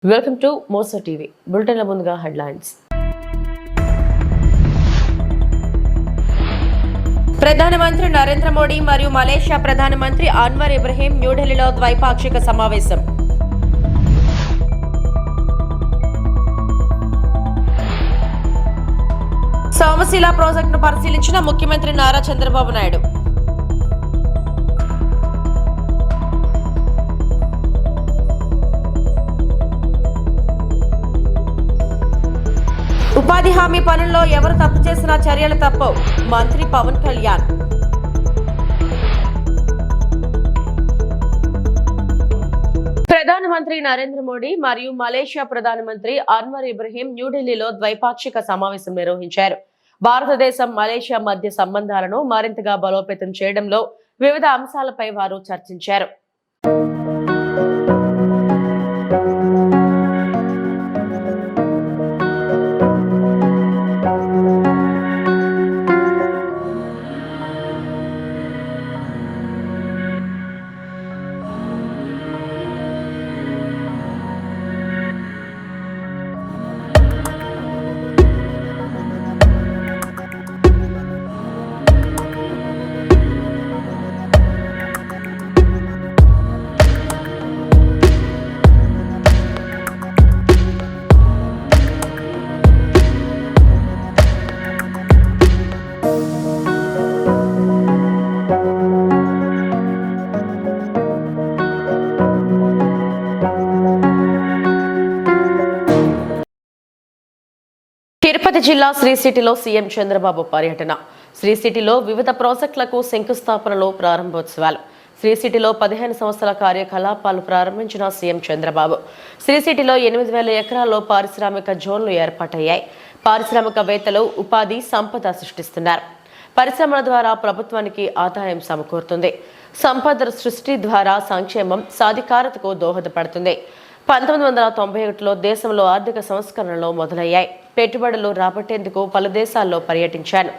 Welcome to Mosa TV బులెటిన్ల ముందుగా headlines. ప్రధానమంత్రి నరేంద్ర మోడీ మరియు మలేషియా ప్రధానమంత్రి అన్వర్ ఇబ్రహీం న్యూఢిల్లీలో ద్వైపాక్షిక సమావేశం. సోమశిల ప్రాజెక్టును పరిశీలించిన ముఖ్యమంత్రి నారా చంద్రబాబు నాయుడు. ఉపాధి హామీ పనుల్లో ఎవరు తప్పు చేసినా చర్యలు తప్పవు, మంత్రి పవన్ కళ్యాణ్. ప్రధానమంత్రి నరేంద్ర మోడీ మరియు మలేషియా ప్రధానమంత్రి అన్వర్ ఇబ్రహీం న్యూఢిల్లీలో ద్వైపాక్షిక సమావేశం నిర్వహించారు. భారతదేశం మలేషియా మధ్య సంబంధాలను మరింతగా బలోపేతం చేయడంలో వివిధ అంశాలపై వారు చర్చించారు. తిరుపతి జిల్లా శ్రీ సిటీలో సీఎం చంద్రబాబు పర్యటన. శ్రీ సిటీలో వివిధ ప్రాజెక్టులకు శంకుస్థాపనలు, ప్రారంభోత్సవాలు. శ్రీ సిటీలో 15 సంవత్సరాల కార్యకలాపాలు ప్రారంభించిన సీఎం చంద్రబాబు శ్రీ సిటీలో 8,000 ఎకరాల్లో పారిశ్రామిక జోన్లు ఏర్పాటయ్యాయి. పారిశ్రామికవేత్తలు ఉపాధి, సంపద సృష్టిస్తున్నారు. పరిశ్రమల ద్వారా ప్రభుత్వానికి ఆదాయం సమకూరుతుంది. సంపద సృష్టి ద్వారా సంక్షేమం, సాధికారతకు దోహదపడుతుంది. 1991లో దేశంలో ఆర్థిక సంస్కరణలు మొదలయ్యాయి. పెట్టుబడులు రాబట్టేందుకు పలు దేశాల్లో పర్యటించాను.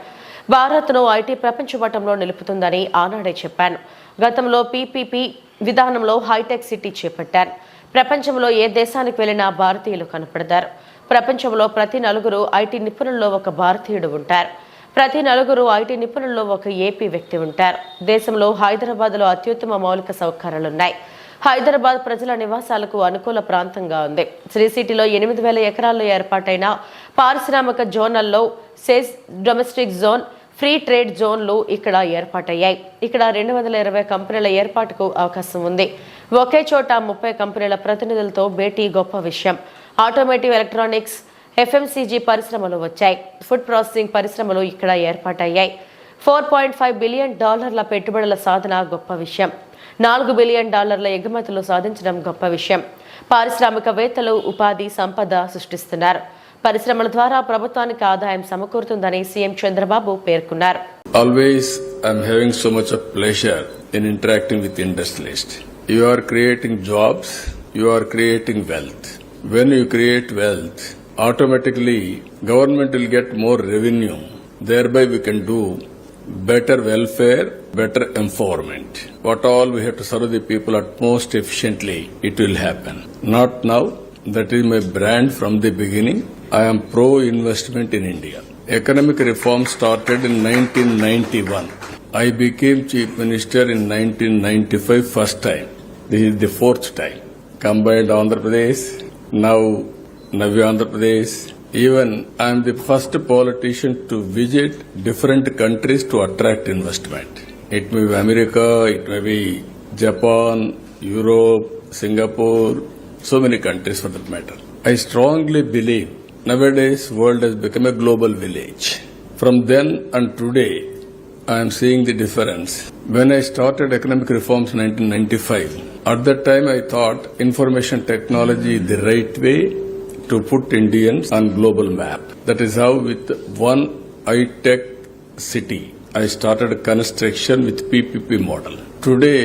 భారత్ను ఐటీ ప్రపంచ పటంలో నిలుపుతుందని ఆనాడే చెప్పాను. గతంలో పీపీపీ విధానంలో హైటెక్ సిటీ చేపట్టాను. ప్రపంచంలో ఏ దేశానికి వెళ్లినా భారతీయులు కనపడతారు. ప్రపంచంలో ప్రతి నలుగురు ఐటీ నిపుణుల్లో ఒక భారతీయుడు ఉంటారు. ప్రతి నలుగురు ఐటీ నిపుణుల్లో ఒక ఏపీ వ్యక్తి ఉంటారు. దేశంలో హైదరాబాద్లో అత్యుత్తమ మౌలిక సౌకర్యాలున్నాయి. హైదరాబాద్ ప్రజల నివాసాలకు అనుకూల ప్రాంతంగా ఉంది. శ్రీ సిటీలో 8,000 ఎకరాల్లో ఏర్పాటైన పారిశ్రామిక జోన్లలో సెస్, డొమెస్టిక్ జోన్, ఫ్రీ ట్రేడ్ జోన్లు ఇక్కడ ఏర్పాటయ్యాయి. ఇక్కడ 220 కంపెనీల ఏర్పాటుకు అవకాశం ఉంది. ఒకే చోట 30 కంపెనీల ప్రతినిధులతో భేటీ గొప్ప విషయం. ఆటోమేటివ్, ఎలక్ట్రానిక్స్, FMCG పరిశ్రమలు వచ్చాయి. ఫుడ్ ప్రాసెసింగ్ పరిశ్రమలు ఇక్కడ ఏర్పాటయ్యాయి. $4.5 బిలియన్ పెట్టుబడుల సాధన గొప్ప విషయం. $4 బిలియన్ ఎగుమతులు సాధించడం గొప్ప విషయం. పారిశ్రామికవేత్తలు ఉపాధి, సంపద సృష్టిస్తున్నారు. పరిశ్రమల ద్వారా ప్రభుత్వానికి ఆదాయం సమకూరుతుందని సీఎం చంద్రబాబు పేర్కొన్నారు. Always I am having so much of pleasure in interacting with industrialists. You are creating jobs, you are creating wealth. When you create wealth, automatically government will get more revenue. Thereby we can do better welfare, better empowerment. What all we have to serve the people at most efficiently, it will happen. Not now. That is my brand from the beginning. I am pro-investment in India. Economic reform started in 1991. I became Chief Minister in 1995 first time. This is the fourth time. Combined Andhra Pradesh, now Navya Andhra Pradesh. Even I am the first politician to visit different countries to attract investment. It may be America, it may be Japan, Europe, Singapore, so many countries for that matter. I strongly believe nowadays world has become a global village. From then and today, I am seeing the difference. When I started economic reforms in 1995, at that time I thought information technology is the right way to put Indians on global map. That is how with one high-tech city, I started construction with PPP model. Today,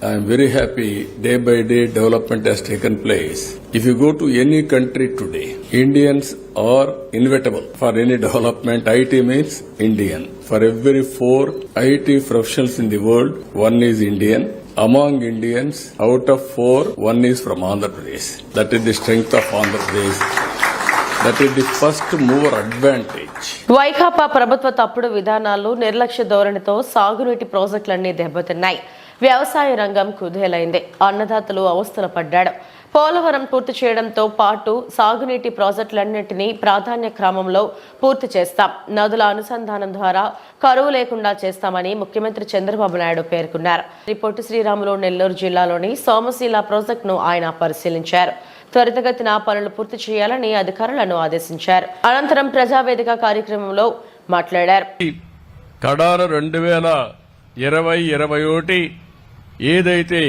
I am very happy, day by day development has taken place. If you go to any country today, Indians are inevitable for any development. IT means Indian. For every 4 IT professionals in the world, one is Indian. among Indians, out of 4, 1 is from Andhra Pradesh. That is the strength of Andhra Pradesh. That is the first mover advantage. Vaikapa ప్రభుత్వ తప్పుడు విధానాలు, నిర్లక్ష్య ధోరణితో సాగునీటి ప్రాజెక్టులన్నీ దెబ్బతిన్నాయి. వ్యవసాయ రంగం కుదేలైంది. అన్నదాతలు అవస్థలు పడ్డాడు. పోలవరం పూర్తి చేయడంతో పాటు సాగునీటి ప్రాజెక్టులన్నింటినీ ప్రాధాన్య క్రమంలో పూర్తి చేస్తాం. నదుల అనుసంధానం ద్వారా కరువు లేకుండా చేస్తామని ముఖ్యమంత్రి చంద్రబాబు నాయుడు పేర్కొన్నారు. పొట్టి శ్రీరాములు నెల్లూరు జిల్లాలోని సోమశీల ప్రాజెక్టును ఆయన పరిశీలించారు. త్వరితగతిన పనులు పూర్తి చేయాలని అధికారులను ఆదేశించారు. అనంతరం ప్రజావేదిక కార్యక్రమంలో మాట్లాడారు. కడారు 2020-21 ఏదైతే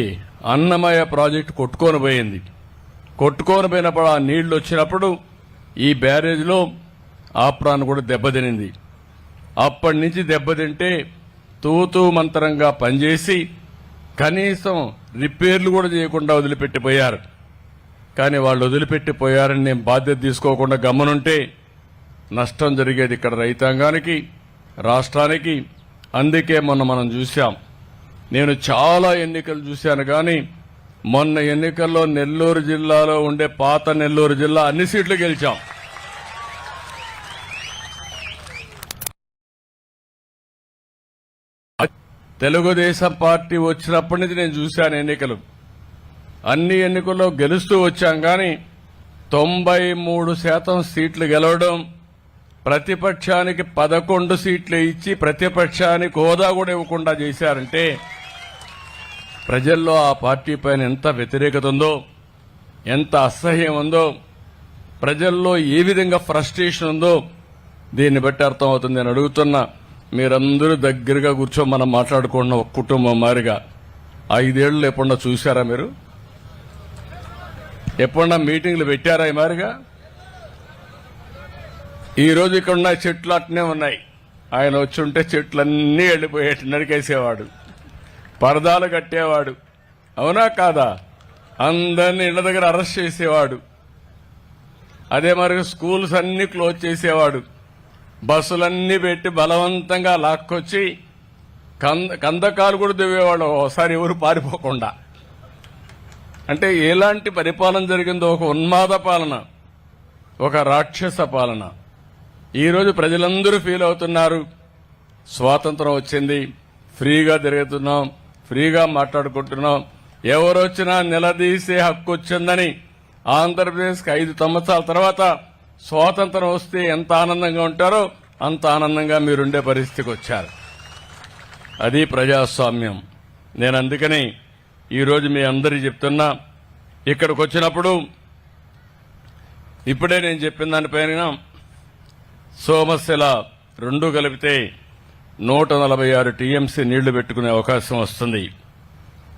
అన్నమయ ప్రాజెక్టు కొట్టుకొని పోయినప్పుడు ఆ నీళ్లు వచ్చినప్పుడు ఈ బ్యారేజ్లో ఆప్రాన్ కూడా దెబ్బతినింది. అప్పటి నుంచి దెబ్బతింటే తూతూ మంత్రంగా పనిచేసి కనీసం రిపేర్లు కూడా చేయకుండా వదిలిపెట్టిపోయారు. కానీ వాళ్ళు వదిలిపెట్టిపోయారని నేను బాధ్యత తీసుకోకుండా గమనుంటే నష్టం జరిగేది ఇక్కడ రైతాంగానికి, రాష్ట్రానికి. అందుకే మొన్న మనం చూశాం. నేను చాలా ఎన్నికలు చూశాను, కానీ మొన్న ఎన్నికల్లో నెల్లూరు జిల్లాలో ఉండే పాత నెల్లూరు జిల్లా అన్ని సీట్లు గెలిచాం. తెలుగుదేశం పార్టీ వచ్చినప్పటి నుంచి నేను చూశాను ఎన్నికలు. అన్ని ఎన్నికల్లో గెలుస్తూ వచ్చాం, కానీ 93% సీట్లు గెలవడం, ప్రతిపక్షానికి 11 సీట్లు ఇచ్చి ప్రతిపక్షానికి హోదా కూడా ఇవ్వకుండా చేశారంటే ప్రజల్లో ఆ పార్టీ పైన ఎంత వ్యతిరేకత ఉందో, ఎంత అసహ్యం ఉందో, ప్రజల్లో ఏ విధంగా ఫ్రస్ట్రేషన్ ఉందో దీన్ని బట్టి అర్థమవుతుంది. నేను అడుగుతున్నా, మీరందరూ దగ్గరగా కూర్చో మనం మాట్లాడుకున్న ఒక కుటుంబం మారిగా 5 ఏళ్ళు ఎప్పుడన్నా చూశారా? మీరు ఎప్పుడన్నా మీటింగ్లు పెట్టారా ఈ మారిగా? ఈరోజు ఇక్కడ ఉన్న చెట్లు అట్నే ఉన్నాయి. ఆయన వచ్చి ఉంటే చెట్లన్నీ వెళ్ళిపోయేట్టు నరికేసేవాడు, పరదాలు కట్టేవాడు, అవునా కాదా? అందరినీ ఇళ్ల దగ్గర అరెస్ట్ చేసేవాడు. అదే మరి స్కూల్స్ అన్ని క్లోజ్ చేసేవాడు. బస్సులన్నీ పెట్టి బలవంతంగా లాక్కొచ్చి కందకాలు కూడా దివ్వేవాడు ఒకసారి ఎవరు పారిపోకుండా. అంటే ఎలాంటి పరిపాలన జరిగిందో, ఒక ఉన్మాద పాలన, ఒక రాక్షస పాలన. ఈరోజు ప్రజలందరూ ఫీల్ అవుతున్నారు. స్వాతంత్రం వచ్చింది, ఫ్రీగా తిరుగుతున్నాం, ఫ్రీగా మాట్లాడుకుంటున్నాం, ఎవరొచ్చినా నిలదీసే హక్కు వచ్చిందని. ఆంధ్రప్రదేశ్కి 5 సంవత్సరాల తర్వాత స్వాతంత్రం వస్తే ఎంత ఆనందంగా ఉంటారో అంత ఆనందంగా మీరుండే పరిస్థితికి వచ్చారు. అది ప్రజాస్వామ్యం. నేను అందుకని ఈరోజు మీ అందరికీ చెప్తున్నా, ఇక్కడికి వచ్చినప్పుడు ఇప్పుడే నేను చెప్పిన దానిపైన సోమశిల 2 కలిపితే 146 టీఎంసీ నీళ్లు పెట్టుకునే అవకాశం వస్తుంది.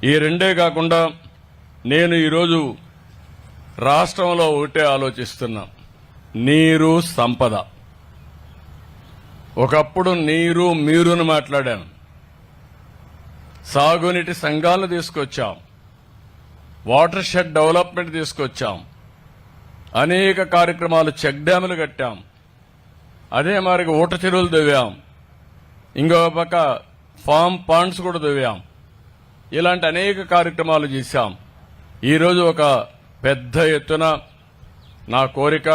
ఈ 2 కాకుండా నేను ఈరోజు రాష్ట్రంలో ఒకటే ఆలోచిస్తున్నా, నీరు సంపద. ఒకప్పుడు నీరు మీరును మాట్లాడాను. సాగునీటి సంఘాలను తీసుకొచ్చాం, వాటర్ షెడ్ డెవలప్మెంట్ తీసుకొచ్చాం, అనేక కార్యక్రమాలు, చెక్ డ్యాములు కట్టాం, అదే మరి ఊట చెరువులు దువ్వాం, ఇంకో పక్క ఫామ్ పాండ్స్ కూడా దువ్వాం. ఇలాంటి అనేక కార్యక్రమాలు చేశాం. ఈరోజు ఒక పెద్ద ఎత్తున నా కోరిక,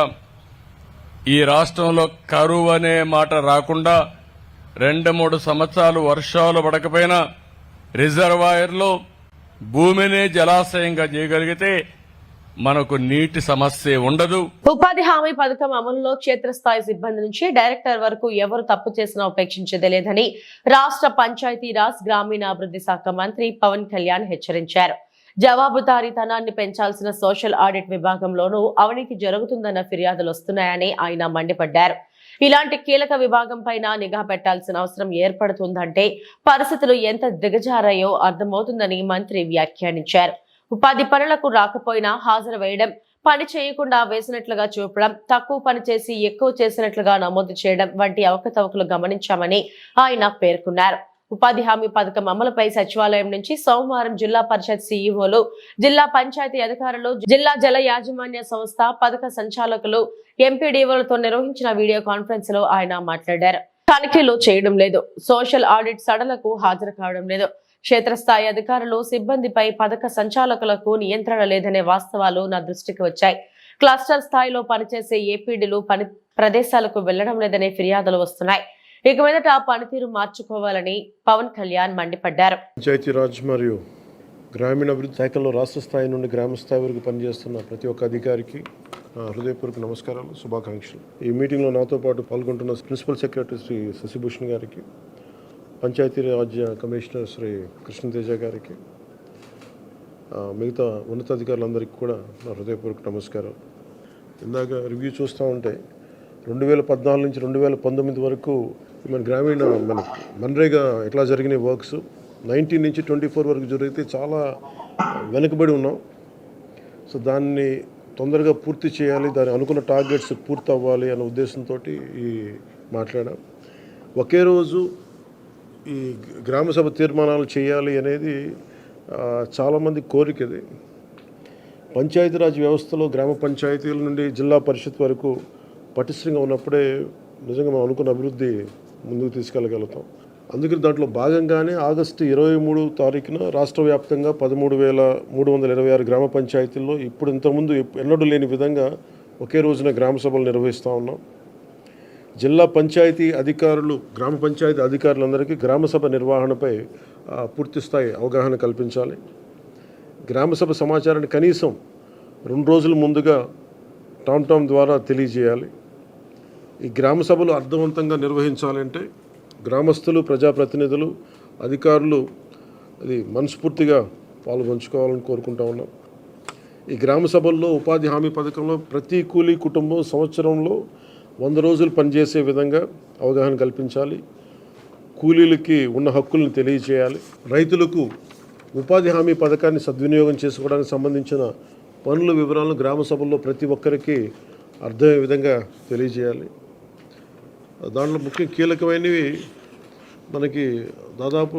ఈ రాష్ట్రంలో కరువు అనే మాట రాకుండా 2-3 సంవత్సరాలు వర్షాలు పడకపోయినా రిజర్వాయర్లో భూమినే జలాశయంగా చేయగలిగితే మనకు నీటి సమస్య ఉండదు. ఉపాధి హామీ పథకం అమలులో క్షేత్రస్థాయి సిబ్బంది నుంచి డైరెక్టర్ వరకు ఎవరు తప్పు చేసినా ఉపేక్షించేదే లేదని రాష్ట్ర పంచాయతీరాజ్ గ్రామీణాభివృద్ధి శాఖ మంత్రి పవన్ కళ్యాణ్ హెచ్చరించారు. జవాబుదారీతనాన్ని పెంచాల్సిన సోషల్ ఆడిట్ విభాగంలోనూ అవినీతి జరుగుతుందన్న ఫిర్యాదులు వస్తున్నాయని ఆయన మండిపడ్డారు. ఇలాంటి కీలక విభాగం పైన నిఘా పెట్టాల్సిన అవసరం ఏర్పడుతుందంటే పరిస్థితులు ఎంత దిగజారాయో అర్థమవుతుందని మంత్రి వ్యాఖ్యానించారు. ఉపాధి పనులకు రాకపోయినా హాజరు వేయడం, పని చేయకుండా వేసినట్లుగా చూపడం, తక్కువ పని చేసి ఎక్కువ చేసినట్లుగా నమోదు చేయడం వంటి అవకతవకలు గమనించామని ఆయన పేర్కొన్నారు. ఉపాధి హామీ పథకం అమలుపై సచివాలయం నుంచి సోమవారం జిల్లా పరిషత్ సీఈఓలు, జిల్లా పంచాయతీ అధికారులు, జిల్లా జల యాజమాన్య సంస్థ పథక సంచాలకులు, ఎంపీడీఓలతో నిర్వహించిన వీడియో కాన్ఫరెన్స్ లో ఆయన మాట్లాడారు. తనిఖీలు చేయడం లేదు, సోషల్ ఆడిట్ సడలకు హాజరు కావడం లేదు, క్షేత్రస్థాయి అధికారులు సిబ్బందిపై పథక సంచాలకులకు నియంత్రణ లేదనే వాస్తవాలు నా దృష్టికి వచ్చాయి. క్లస్టర్ స్థాయిలో పనిచేసే ఏపీడీలు పని ప్రదేశాలకు వెళ్లడం లేదనే ఫిర్యాదులు వస్తున్నాయి. ఇక మీదట ఆ పనితీరు మార్చుకోవాలని పవన్ కళ్యాణ్ మండిపడ్డారు. పంచాయతీరాజ్ మరియు గ్రామీణ అభివృద్ధి శాఖలో రాష్ట్ర స్థాయి నుండి గ్రామ స్థాయి వరకు పనిచేస్తున్న ప్రతి ఒక్క అధికారికి హృదయపూర్వక నమస్కారాలు, శుభాకాంక్షలు. ఈ మీటింగ్లో నాతో పాటు పాల్గొంటున్న ప్రిన్సిపల్ సెక్రటరీ శ్రీ శశిభూషణ్ గారికి, పంచాయతీరాజ్ కమిషనర్ శ్రీ కృష్ణతేజ గారికి, మిగతా ఉన్నతాధికారులందరికీ కూడా నా హృదయపూర్వక నమస్కారం. ఇందాక రివ్యూ చూస్తూ ఉంటే 2014 నుంచి 2019 వరకు మన గ్రామీణ మన్రేగా ఎట్లా జరిగినాయి వర్క్స్ 19 నుంచి 24 వరకు జరిగితే చాలా వెనుకబడి ఉన్నాం. సో దాన్ని తొందరగా పూర్తి చేయాలి, దాని అనుకున్న టార్గెట్స్ పూర్తి అవ్వాలి అనే ఉద్దేశంతో ఈ మాట్లాడాం. ఒకే రోజు ఈ గ్రామసభ తీర్మానాలు చేయాలి అనేది చాలామంది కోరికది. పంచాయతీరాజ్ వ్యవస్థలో గ్రామ పంచాయతీల నుండి జిల్లా పరిషత్ వరకు పటిష్టంగా ఉన్నప్పుడే నిజంగా మనం అనుకున్న అభివృద్ధి ముందుకు తీసుకెళ్ళగలుగుతాం. అందుకని దాంట్లో భాగంగానే ఆగస్టు 23 తారీఖున రాష్ట్ర వ్యాప్తంగా 13,326 గ్రామ పంచాయతీల్లో ఇప్పుడు ఇంతకుముందు ఎన్నడూ లేని విధంగా ఒకే రోజున గ్రామ సభలు నిర్వహిస్తూ ఉన్నాం. జిల్లా పంచాయతీ అధికారులు, గ్రామ పంచాయతీ అధికారులందరికీ గ్రామసభ నిర్వహణపై పూర్తిస్థాయి అవగాహన కల్పించాలి. గ్రామసభ సమాచారాన్ని కనీసం 2 రోజుల ముందుగా టామ్ ద్వారా తెలియజేయాలి. ఈ గ్రామ సభలు అర్థవంతంగా నిర్వహించాలంటే గ్రామస్తులు, ప్రజాప్రతినిధులు, అధికారులు అది మనస్ఫూర్తిగా పాల్గొంచుకోవాలని కోరుకుంటా ఉన్నాం. ఈ గ్రామ సభల్లో ఉపాధి హామీ పథకంలో ప్రతి కూలీ కుటుంబం సంవత్సరంలో 100 రోజులు పనిచేసే విధంగా అవగాహన కల్పించాలి. కూలీలకి ఉన్న హక్కులను తెలియజేయాలి. రైతులకు ఉపాధి హామీ పథకాన్ని సద్వినియోగం చేసుకోవడానికి సంబంధించిన పనుల వివరాలను గ్రామ సభల్లో ప్రతి ఒక్కరికి అర్థమయ్యే విధంగా తెలియజేయాలి. దాంట్లో ముఖ్య కీలకమైనవి మనకి దాదాపు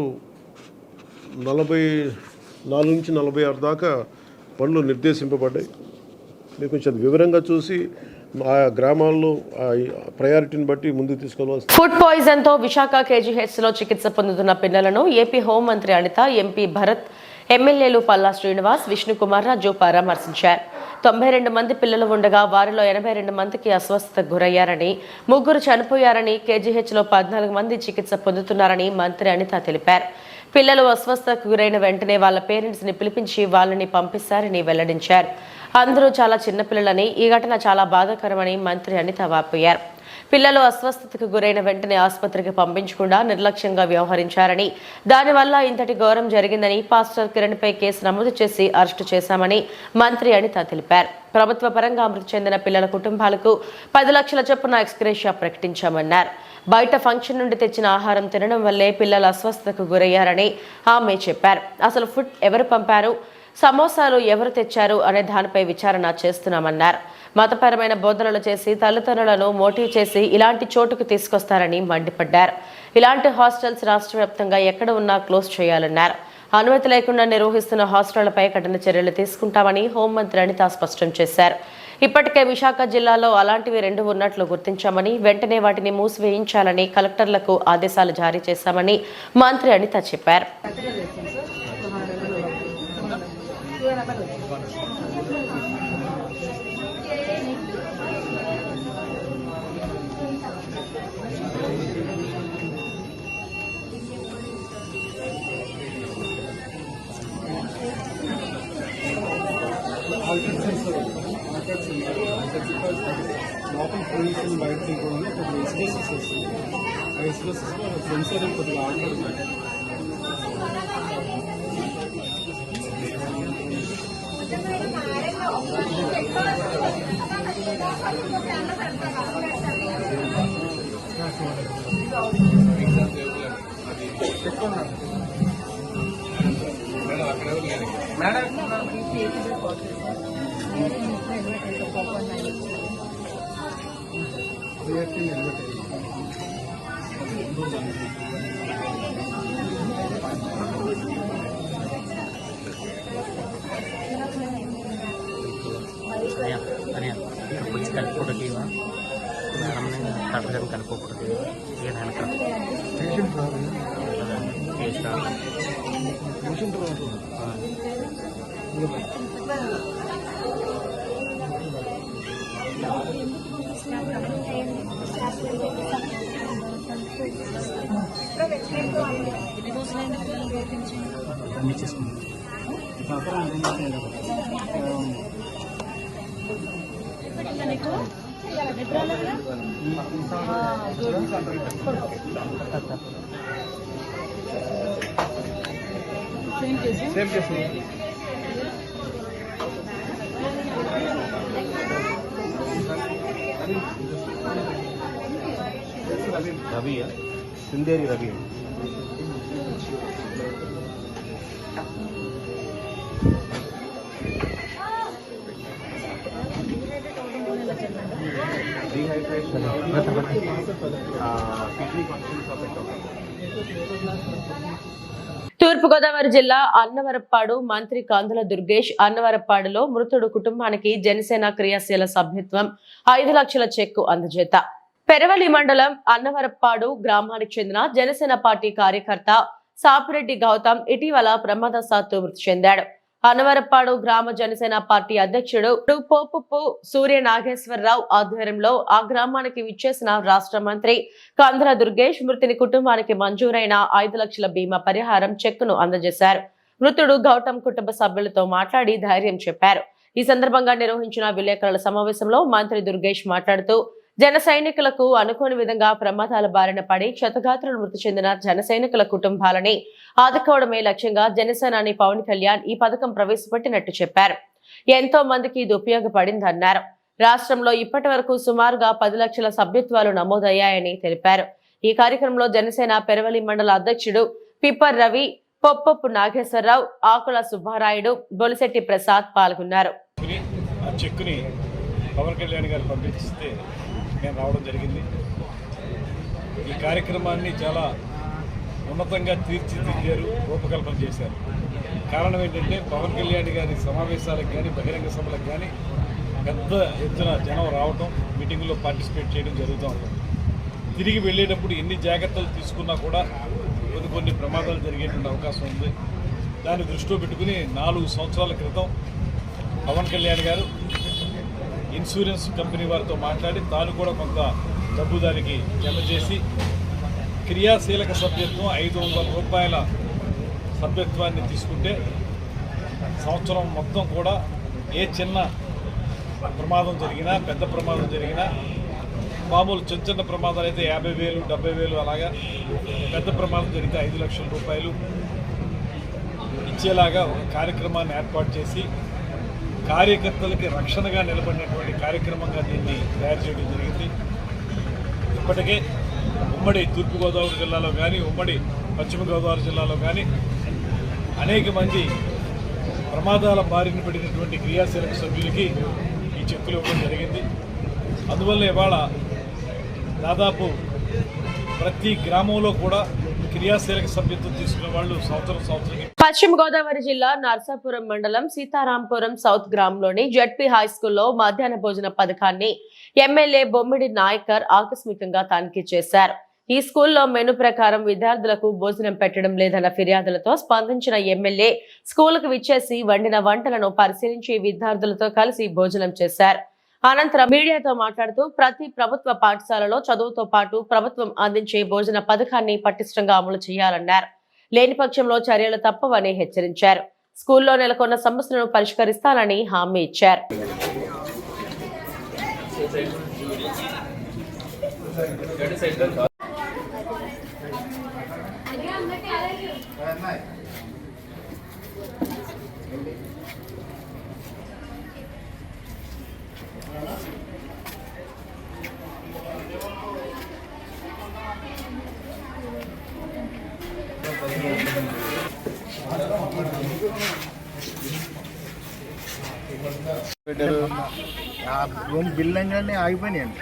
44 నుంచి 46 దాకా పనులు నిర్దేశింపబడ్డాయి. మీరు కొంచెం వివరంగా చూసి ఆ గ్రామాల్లో ప్రయారిటీని బట్టి ముందుకు తీసుకెళ్ళవలసింది. ఫుడ్ పాయిజన్ తో విశాఖ కేజీహెచ్ లో చికిత్స పొందుతున్న పిల్లలను ఏపీ హోంమంత్రి అనిత, ఎంపీ భరత్, ఎమ్మెల్యేలు పల్లా శ్రీనివాస్, విష్ణుకుమార్ రాజు పరామర్శించారు. 92 మంది పిల్లలు ఉండగా వారిలో 82 మందికి అస్వస్థతకు గురయ్యారని, 3 చనిపోయారని, కేజీహెచ్లో 14 మంది చికిత్స పొందుతున్నారని మంత్రి అనిత తెలిపారు. పిల్లలు అస్వస్థతకు గురైన వెంటనే వాళ్ళ పేరెంట్స్ ని పిలిపించి వాళ్ళని పంపిస్తారని వెల్లడించారు. అందరూ చాలా చిన్నపిల్లలని, ఈ ఘటన చాలా బాధాకరమని మంత్రి అనిత వాపోయారు. పిల్లలు అస్వస్థతకు గురైన వెంటనే ఆసుపత్రికి పంపించకుండా నిర్లక్ష్యంగా వ్యవహరించారని, దానివల్ల ఇంతటి ఘోరం జరిగిందని, పాస్టర్ కిరణ్పై కేసు నమోదు చేసి అరెస్టు చేశామని మంత్రి అనిత తెలిపారు. ప్రభుత్వ పరంగా మృతి చెందిన పిల్లల కుటుంబాలకు 10 లక్షల చొప్పున ఎక్స్గ్రేషియా ప్రకటించామన్నారు. బయట ఫంక్షన్ నుండి తెచ్చిన ఆహారం తినడం వల్లే పిల్లలు అస్వస్థతకు గురయ్యారని ఆమె చెప్పారు. అసలు ఫుడ్ ఎవరు పంపారు, సమోసాలు ఎవరు తెచ్చారు అనే దానిపై విచారణ చేస్తున్నామన్నారు. మతపరమైన బోధనలు చేసి తల్లిదండ్రులను మోటివ్ చేసి ఇలాంటి చోటుకు తీసుకొస్తారని మండిపడ్డారు. ఇలాంటి హాస్టల్స్ రాష్ట్ర వ్యాప్తంగా ఎక్కడ ఉన్నా క్లోజ్ చేయాలన్నారు. అనుమతి లేకుండా నిర్వహిస్తున్న హాస్టళ్లపై కఠిన చర్యలు తీసుకుంటామని హోంమంత్రి అనిత స్పష్టం చేశారు. ఇప్పటికే విశాఖ జిల్లాలో అలాంటివి 2 ఉన్నట్లు గుర్తించామని, వెంటనే వాటిని మూసివేయించాలని కలెక్టర్లకు ఆదేశాలు జారీ చేశామని మంత్రి అనిత చెప్పారు. లోపల పొల్యూషన్ బయట తీయకుండా కొద్దిగా ఎక్స్ప్రెసెస్ వస్తుంది. ఆ ఎక్స్ప్రెసెస్లో సెన్సర్ కొద్దిగా ఆడుతుంది. कुछ कलपुटकीवा हमने तटजन कलपुटकीवा ये धान का సేమ్ కేసు రవి సిందేరి Ravi dehydration kidney functions of తూర్పుగోదావరి జిల్లా అన్నవరప్పాడు మంత్రి కందుల దుర్గేష్ అన్నవరప్పాడులో మృతుడు కుటుంబానికి జనసేన క్రియాశీల సభ్యత్వం 5 లక్షల చెక్కు అందజేత. పెరవలి మండలం అన్నవరప్పాడు గ్రామానికి చెందిన జనసేన పార్టీ కార్యకర్త సాపిరెడ్డి గౌతమ్ ఇటీవల ప్రమాదవశాత్తు మృతి చెందాడు. అన్నవరప్పాడు గ్రామ జనసేన పార్టీ అధ్యక్షుడు పోపుపు సూర్య నాగేశ్వరరావు ఆధ్వర్యంలో ఆ గ్రామానికి విచ్చేసిన రాష్ట్ర మంత్రి కందుల దుర్గేష్ మృతుని కుటుంబానికి మంజూరైన 5 లక్షల బీమా పరిహారం చెక్కును అందజేశారు. మృతుడు గౌతమ్ కుటుంబ సభ్యులతో మాట్లాడి ధైర్యం చెప్పారు. ఈ సందర్భంగా నిర్వహించిన విలేకరుల సమావేశంలో మంత్రి దుర్గేష్ మాట్లాడుతూ జన సైనికులకు అనుకోని విధంగా ప్రమాదాల బారిన పడి క్షతగాత్రులు మృతి చెందిన జన సైనికుల కుటుంబాలని ఆదుకోవడమే లక్ష్యంగా జనసేనాని పవన్ కళ్యాణ్ ఈ పథకం ప్రవేశపెట్టినట్టు చెప్పారు. ఎంతో మందికి ఇది ఉపయోగపడిందన్నారు. రాష్ట్రంలో ఇప్పటి వరకు సుమారుగా 10 లక్షల సభ్యత్వాలు నమోదయ్యాయని తెలిపారు. ఈ కార్యక్రమంలో జనసేన పెరవలి మండల అధ్యక్షుడు పిప్పర్ రవి, పొప్పపు నాగేశ్వరరావు, ఆకుల సుబ్బారాయుడు, బొలిశెట్టి ప్రసాద్ పాల్గొన్నారు. చెక్కుని పవన్ కళ్యాణ్ గారు పంపిస్తే నేను రావడం జరిగింది. ఈ కార్యక్రమాన్ని చాలా ఉన్నతంగా తీర్చిదిద్దారు, రూపకల్పన చేశారు. కారణం ఏంటంటే పవన్ కళ్యాణ్ గారి సమావేశాలకు కానీ బహిరంగ సభలకు కానీ పెద్ద ఎత్తున జనం రావడం, మీటింగ్లో పార్టిసిపేట్ చేయడం జరుగుతూ ఉంటుంది. తిరిగి వెళ్ళేటప్పుడు ఎన్ని జాగ్రత్తలు తీసుకున్నా కూడా కొన్ని ప్రమాదాలు జరిగేటువంటి అవకాశం ఉంది. దాన్ని దృష్టిలో పెట్టుకుని 4 సంవత్సరాల క్రితం పవన్ కళ్యాణ్ గారు ఇన్సూరెన్స్ కంపెనీ వారితో మాట్లాడి తాను కూడా కొంత డబ్బు దానికి జమ చేసి క్రియాశీలక సభ్యత్వం 500 రూపాయల సభ్యత్వాన్ని తీసుకుంటే సంవత్సరం మొత్తం కూడా ఏ చిన్న ప్రమాదం జరిగినా, పెద్ద ప్రమాదం జరిగినా, మామూలు చిన్న చిన్న ప్రమాదాలు అయితే 50,000, 70,000 అలాగా, పెద్ద ప్రమాదం జరిగితే 5 లక్షల రూపాయలు ఇచ్చేలాగా ఒక కార్యక్రమాన్ని ఏర్పాటు చేసి కార్యకర్తలకి రక్షణగా నిలబడినటువంటి కార్యక్రమంగా దీన్ని తయారు చేయడం జరిగింది. ఇప్పటికే ఉమ్మడి తూర్పుగోదావరి జిల్లాలో కానీ, ఉమ్మడి పశ్చిమ గోదావరి జిల్లాలో కానీ అనేక మంది ప్రమాదాల బారిన పడినటువంటి క్రియాశీలక సభ్యులకి ఈ చెక్కులు ఇవ్వడం జరిగింది. అందువల్ల ఇవాళ దాదాపు ప్రతి గ్రామంలో కూడా క్రియాశీలక సభ్యత్వం తీసుకునే వాళ్ళు సంవత్సరం పశ్చిమ గోదావరి జిల్లా నర్సాపురం మండలం సీతారాంపురం సౌత్ గ్రామంలోని జడ్పీ హై స్కూల్లో మధ్యాహ్న భోజన పథకాన్ని ఎమ్మెల్యే బొమ్మిడి నాయకర్ ఆకస్మికంగా తనిఖీ చేశారు. ఈ స్కూల్లో మెను ప్రకారం విద్యార్థులకు భోజనం పెట్టడం లేదన్న ఫిర్యాదులతో స్పందించిన ఎమ్మెల్యే స్కూలుకు విచ్చేసి వండిన వంటలను పరిశీలించి విద్యార్థులతో కలిసి భోజనం చేశారు. అనంతరం మీడియాతో మాట్లాడుతూ ప్రతి ప్రభుత్వ పాఠశాలలో చదువుతో పాటు ప్రభుత్వం అందించే భోజన పథకాన్ని పటిష్టంగా అమలు చేయాలన్నారు. లేని పక్షంలో చర్యలు తప్పవని హెచ్చరించారు. స్కూల్లో నెలకొన్న సమస్యలను పరిష్కరిస్తానని హామీ ఇచ్చారు. రూమ్ బిల్ అన్నీ ఆగిపోయినాయండి.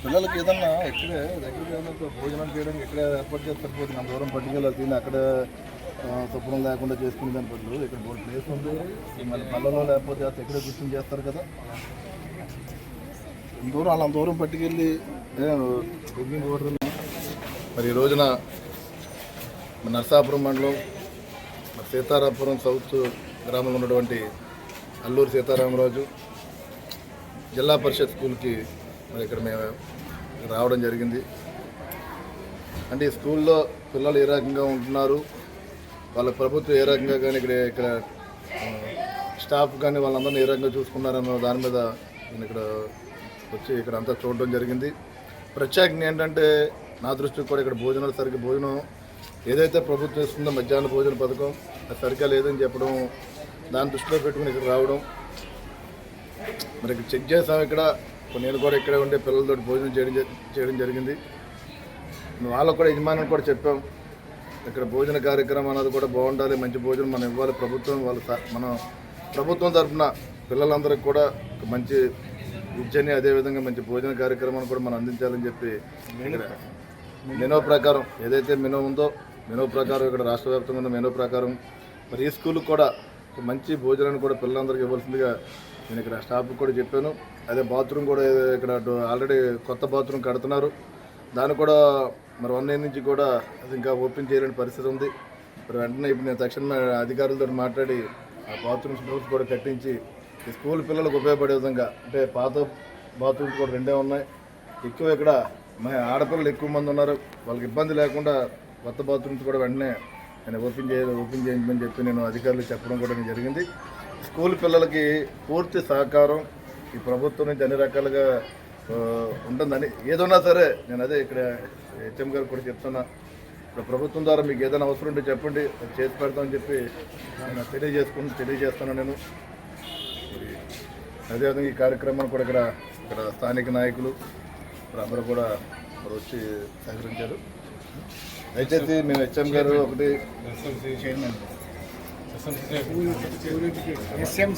పిల్లలకి ఏదన్నా ఇక్కడే దగ్గర ఏదైనా భోజనం చేయడానికి ఇక్కడే ఏర్పాటు చేస్తే సరిపోతుంది. అంత దూరం పట్టుకెళ్ళాలి, తిని అక్కడ శుభ్రం లేకుండా చేసుకునే దాని బదులు ఇక్కడ బోర్డు ప్లేస్ ఉంది. మళ్ళీ పళ్ళలో లేకపోతే ఎక్కడే కూర్చొని చేస్తారు కదా. అంత దూరం పట్టుకెళ్ళి డ్రింకింగ్ వాటర్ మరి ఈ రోజున నరసాపురం మండలం సీతారాపురం సౌత్ గ్రామంలో ఉన్నటువంటి అల్లూరు సీతారామరాజు జిల్లా పరిషత్ స్కూల్కి మరి ఇక్కడ మేము రావడం జరిగింది. అంటే ఈ స్కూల్లో పిల్లలు ఏ రకంగా ఉంటున్నారు, వాళ్ళ ప్రభుత్వం ఏ రకంగా కానీ ఇక్కడ స్టాఫ్ కానీ వాళ్ళందరినీ ఏ రకంగా చూసుకున్నారన్న దాని మీద నేను ఇక్కడ వచ్చి ఇక్కడ అంతా చూడడం జరిగింది. ప్రత్యేకంగా ఏంటంటే నా దృష్టికి కూడా ఇక్కడ భోజనాలు సరిగ్గా భోజనం ఏదైతే ప్రభుత్వం ఇస్తుందో మధ్యాహ్న భోజన పథకం అది సరిగ్గా లేదని చెప్పడం, దాన్ని దృష్టిలో పెట్టుకుని ఇక్కడ రావడం, మరి ఇక్కడ చెక్ చేసాం. ఇక్కడ నేను కూడా ఇక్కడే ఉండే పిల్లలతో భోజనం చేయడం జరిగింది. వాళ్ళకు కూడా యజమానులు కూడా చెప్పాం, ఇక్కడ భోజన కార్యక్రమం అనేది కూడా బాగుండాలి, మంచి భోజనం మనం ఇవ్వాలి. మన ప్రభుత్వం తరఫున పిల్లలందరికీ కూడా ఒక మంచి విద్యని అదేవిధంగా మంచి భోజన కార్యక్రమాన్ని కూడా మనం అందించాలని చెప్పి మెనూ ప్రకారం ఏదైతే మెనూ ఉందో మెనూ ప్రకారం ఇక్కడ రాష్ట్ర వ్యాప్తంగా ఉన్న మెనూ ప్రకారం మరి ఈ స్కూల్కి కూడా ఒక మంచి భోజనాన్ని కూడా పిల్లలందరికీ ఇవ్వాల్సిందిగా నేను ఇక్కడ స్టాఫ్కి కూడా చెప్పాను. అదే బాత్రూమ్ కూడా ఇక్కడ ఆల్రెడీ కొత్త బాత్రూమ్ కడుతున్నారు, దాన్ని కూడా మరి 1 year నుంచి కూడా అది ఇంకా ఓపెన్ చేయలేని పరిస్థితి ఉంది. మరి వెంటనే ఇప్పుడు నేను తక్షణమే అధికారులతో మాట్లాడి ఆ బాత్రూమ్స్ డోర్స్ కూడా కట్టించి ఈ స్కూల్ పిల్లలకు ఉపయోగపడే విధంగా, అంటే పాత బాత్రూమ్స్ కూడా 2 ఉన్నాయి, ఎక్కువ ఇక్కడ ఆడపిల్లలు ఎక్కువ మంది ఉన్నారు, వాళ్ళకి ఇబ్బంది లేకుండా కొత్త బాత్రూమ్స్ కూడా వెంటనే నేను ఓపెన్ చేయించమని చెప్పి నేను అధికారులు చెప్పడం కూడా జరిగింది. స్కూల్ పిల్లలకి పూర్తి సహకారం ఈ ప్రభుత్వం నుంచి అన్ని రకాలుగా ఉంటుందని, ఏదన్నా సరే నేను అదే ఇక్కడ హెచ్ఎం గారు కూడా చెప్తున్నా, ఇప్పుడు ప్రభుత్వం ద్వారా మీకు ఏదైనా అవసరం ఉంటే చెప్పండి, అది చేసి పెడతామని చెప్పి నేను తెలియజేస్తున్నాను. నేను అదేవిధంగా ఈ కార్యక్రమాన్ని కూడా ఇక్కడ స్థానిక నాయకులు అందరూ కూడా వచ్చి సహకరించారు. దయచేసి మేము హెచ్ఎం గారు ఒకటి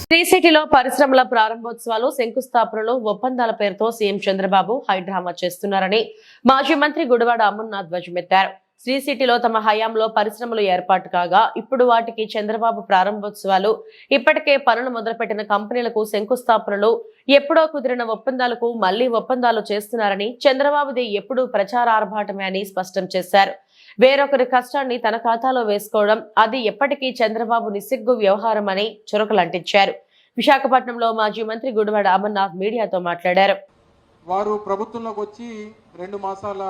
శ్రీ సిటీలో పరిశ్రమల ప్రారంభోత్సవాలు శంకుస్థాపనలు ఒప్పందాల పేరుతో సీఎం చంద్రబాబు హైడ్రామా చేస్తున్నారని మాజీ మంత్రి గుడివాడ అమర్నాథ్ ధ్వజమెత్తారు. శ్రీ సిటీలో తమ హయాంలో పరిశ్రమలు ఏర్పాటు కాగా ఇప్పుడు వాటికి చంద్రబాబు ప్రారంభోత్సవాలు, ఇప్పటికే పనులు మొదలుపెట్టిన కంపెనీలకు శంకుస్థాపనలు, ఎప్పుడో కుదిరిన ఒప్పందాలకు మళ్లీ ఒప్పందాలు చేస్తున్నారని, చంద్రబాబుది ఎప్పుడూ ప్రచార ఆర్భాటమే అని స్పష్టం చేశారు. వేరొకరి కష్టాన్ని తన ఖాతాలో వేసుకోవడం అది ఎప్పటికీ చంద్రబాబు నిస్సిగ్గు వ్యవహారం అని చురకలంటించారు. విశాఖపట్నంలో మాజీ మంత్రి గుడివాడ అమర్నాథ్ మీడియాతో మాట్లాడారు. వారు ప్రభుత్వంలోకి వచ్చి 2 మాసాల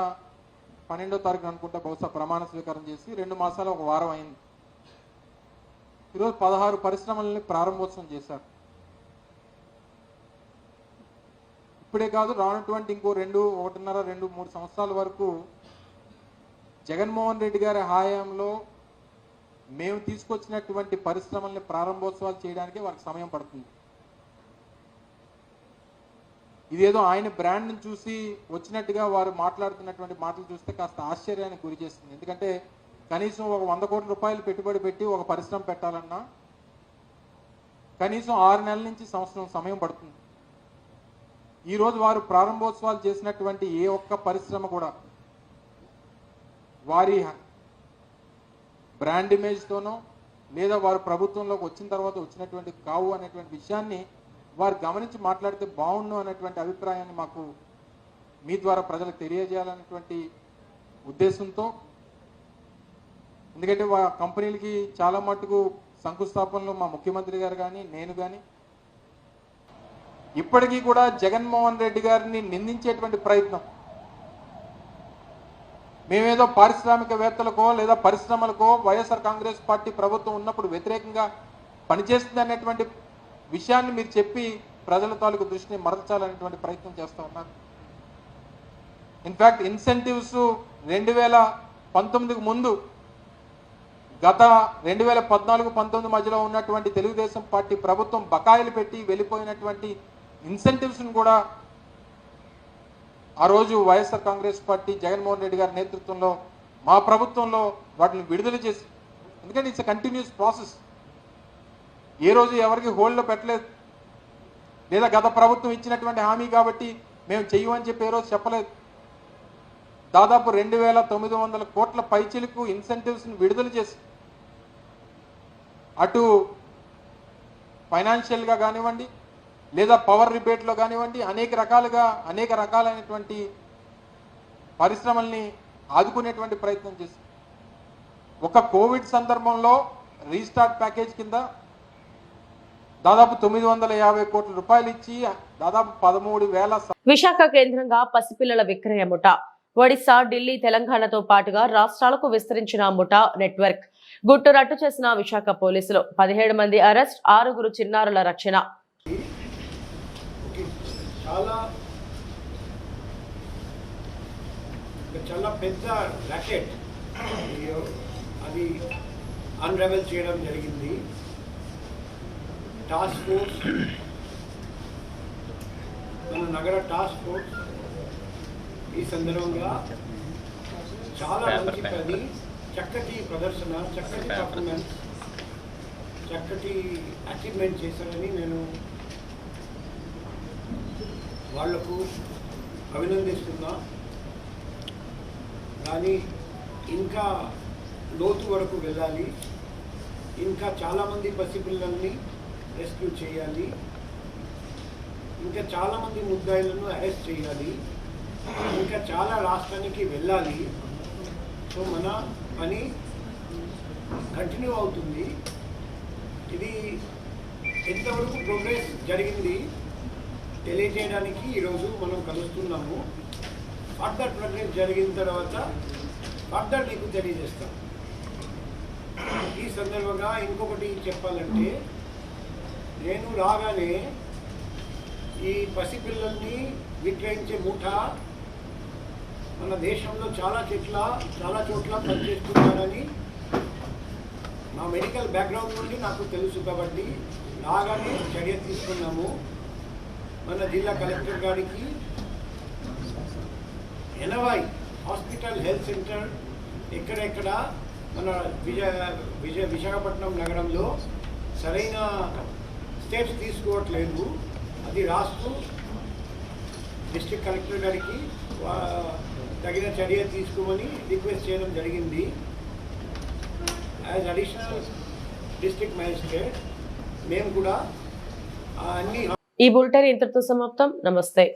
12వ తారీఖు అనుకుంటా బహుశా ప్రమాణ స్వీకారం చేసి 2 మాసాల 1 వారం అయింది. ఈరోజు 16 పరిశ్రమలని ప్రారంభోత్సవం చేశారు. ఇప్పుడే కాదు, రానటువంటి ఇంకో 1.5, 2, 3 సంవత్సరాల వరకు జగన్మోహన్ రెడ్డి గారి హయాంలో మేము తీసుకొచ్చినటువంటి పరిశ్రమల్ని ప్రారంభోత్సవాలు చేయడానికి వారికి సమయం పడుతుంది. ఇదేదో ఆయన బ్రాండ్ని చూసి వచ్చినట్టుగా వారు మాట్లాడుతున్నటువంటి మాటలు చూస్తే కాస్త ఆశ్చర్యానికి గురి చేస్తుంది. ఎందుకంటే కనీసం ఒక 100 కోట్ల రూపాయలు పెట్టుబడి పెట్టి ఒక పరిశ్రమ పెట్టాలన్నా కనీసం 6 నెలల నుంచి సంవత్సరం సమయం పడుతుంది. ఈరోజు వారు ప్రారంభోత్సవాలు చేసినటువంటి ఏ ఒక్క పరిశ్రమ కూడా వారి బ్రాండ్ ఇమేజ్తోనో లేదా వారు ప్రభుత్వంలోకి వచ్చిన తర్వాత వచ్చినటువంటి కావు అనేటువంటి విషయాన్ని వారు గమనించి మాట్లాడితే బాగుండు అనేటువంటి అభిప్రాయాన్ని మాకు మీ ద్వారా ప్రజలకు తెలియజేయాలనేటువంటి ఉద్దేశంతో, ఎందుకంటే కంపెనీలకి చాలా మటుకు శంకుస్థాపనలు మా ముఖ్యమంత్రి గారు కానీ నేను కానీ ఇప్పటికీ కూడా జగన్మోహన్ రెడ్డి గారిని నిందించేటువంటి ప్రయత్నం, మేమేదో పారిశ్రామికవేత్తలకో లేదా పరిశ్రమలకో వైఎస్ఆర్ కాంగ్రెస్ పార్టీ ప్రభుత్వం ఉన్నప్పుడు వ్యతిరేకంగా పనిచేస్తుంది అనేటువంటి విషయాన్ని మీరు చెప్పి ప్రజల తాలూకు దృష్టిని మరల్చాలనేటువంటి ప్రయత్నం చేస్తూ ఉన్నారు. ఇన్ఫ్యాక్ట్ ఇన్సెంటివ్స్ 2019కు ముందు గత 2014-19 మధ్యలో ఉన్నటువంటి తెలుగుదేశం పార్టీ ప్రభుత్వం బకాయిలు పెట్టి వెళ్ళిపోయినటువంటి ఇన్సెంటివ్స్ను కూడా ఆ రోజు వైఎస్ఆర్ కాంగ్రెస్ పార్టీ జగన్మోహన్ రెడ్డి గారి నేతృత్వంలో మా ప్రభుత్వంలో వాటిని విడుదల చేసి, ఎందుకంటే ఇట్స్ కంటిన్యూస్ ప్రాసెస్, ఏ రోజు ఎవరికి హోల్డ్లో పెట్టలేదు, లేదా గత ప్రభుత్వం ఇచ్చినటువంటి హామీ కాబట్టి మేము చెయ్యమని చెప్పి ఏ రోజు చెప్పలేదు. దాదాపు 2,900 కోట్ల పైచిలకు ఇన్సెంటివ్స్ని విడుదల చేసి అటు ఫైనాన్షియల్గా కానివ్వండి లేదా పవర్ రిబేట్లో కానివ్వండి అనేక రకాలైనటువంటి పరిశ్రమల్ని ఆదుకునేటువంటి ప్రయత్నం చేసి ఒక కోవిడ్ సందర్భంలో రీస్టార్ట్ ప్యాకేజ్ కింద దాదాపు 950 కోట్ల రూపాయలు ఇచ్చి దాదాపు 13,000 విశాఖ కేంద్రంగా పసిపిల్లల విక్రయ ముఠ ఒడిశా, ఢిల్లీ, తెలంగాణతో పాటుగా రాష్ట్రాలకు విస్తరించిన ముఠా నెట్వర్క్ గుట్టు రట్టు చేసిన విశాఖ పోలీసులు. 17 మంది అరెస్ట్, 6 చిన్నారుల రక్షణ. చాలా పెద్ద ర్యాకెట్ అది అన్రెవెల్ చేయడం జరిగింది. టాస్క్ ఫోర్స్, మన నగర టాస్క్ ఫోర్స్ ఈ సందర్భంగా చాలా మంచి పని, చక్కటి ప్రదర్శన, చక్కటి పర్ఫార్మెన్స్, చక్కటి అచీవ్మెంట్ చేశారని నేను వాళ్లకు అభినందిస్తున్నా. కానీ ఇంకా లోతు వరకు వెళ్ళాలి, ఇంకా చాలామంది పసిపిల్లల్ని రెస్క్యూ చేయాలి, ఇంకా చాలామంది ముద్దాయిలను అరెస్ట్ చేయాలి, ఇంకా చాలా రాష్ట్రానికి వెళ్ళాలి. సో మన పని కంటిన్యూ అవుతుంది. ఇది ఎంతవరకు ప్రోగ్రెస్ జరిగింది తెలియజేయడానికి ఈరోజు మనం కలుస్తున్నాము. ఫర్దర్ ప్రోగ్రెస్ జరిగిన తర్వాత ఫర్దర్ మీకు తెలియజేస్తాం. ఈ సందర్భంగా ఇంకొకటి చెప్పాలంటే, నేను రాగానే ఈ పసిపిల్లల్ని విక్రయించే ముఠా మన దేశంలో చాలా చోట్ల పనిచేస్తున్నారని నా మెడికల్ బ్యాక్గ్రౌండ్ నుండి నాకు తెలుసు. కాబట్టి రాగానే చర్య తీసుకున్నాము. మన జిల్లా కలెక్టర్ గారికి 80 హాస్పిటల్, హెల్త్ సెంటర్ ఎక్కడెక్కడ మన విశాఖపట్నం నగరంలో సరైన స్టెప్స్ తీసుకోవట్లేదు, అది రాస్తూ డిస్ట్రిక్ట్ కలెక్టర్ గారికి తగిన చర్య తీసుకోమని రిక్వెస్ట్ చేయడం జరిగింది. యాజ్ అడిషనల్ డిస్ట్రిక్ట్ మ్యాజిస్ట్రేట్ మేము కూడా అన్ని. ఈ బులెటిన్ ఇంతటితో సమాప్తం. నమస్తే.